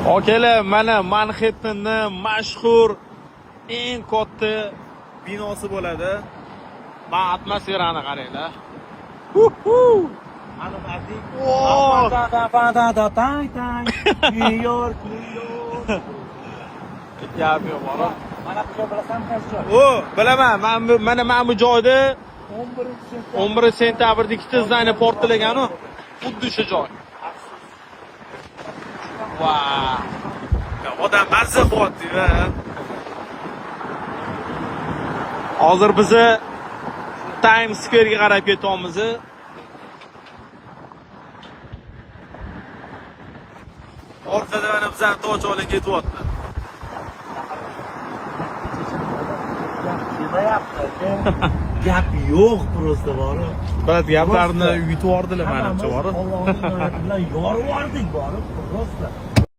Akalar, mana Manhattanning mashhur eng katta binosi bo'ladi. Mana atmosferani qaranglar. Animatik. Wow! New York. Gap yo'q, bora. Mana bu joy bilasan qaysi joy? O, bilaman. Mana bu joyda 11-sentabr. 11-sentabrda ikkita zdaniya portlagan-ku. Xuddi shu joy. Vau! Odam mazza qilyapti-da. Hozir biz Times Square ga qarab ketyapmiz. Orqada mana bizning toj olib ketyapti. Gap yo'q просто bori. Biz gaplarni uyutib yubordilar menimcha, bori. Allohning bilan yorib yubordik bori. Просто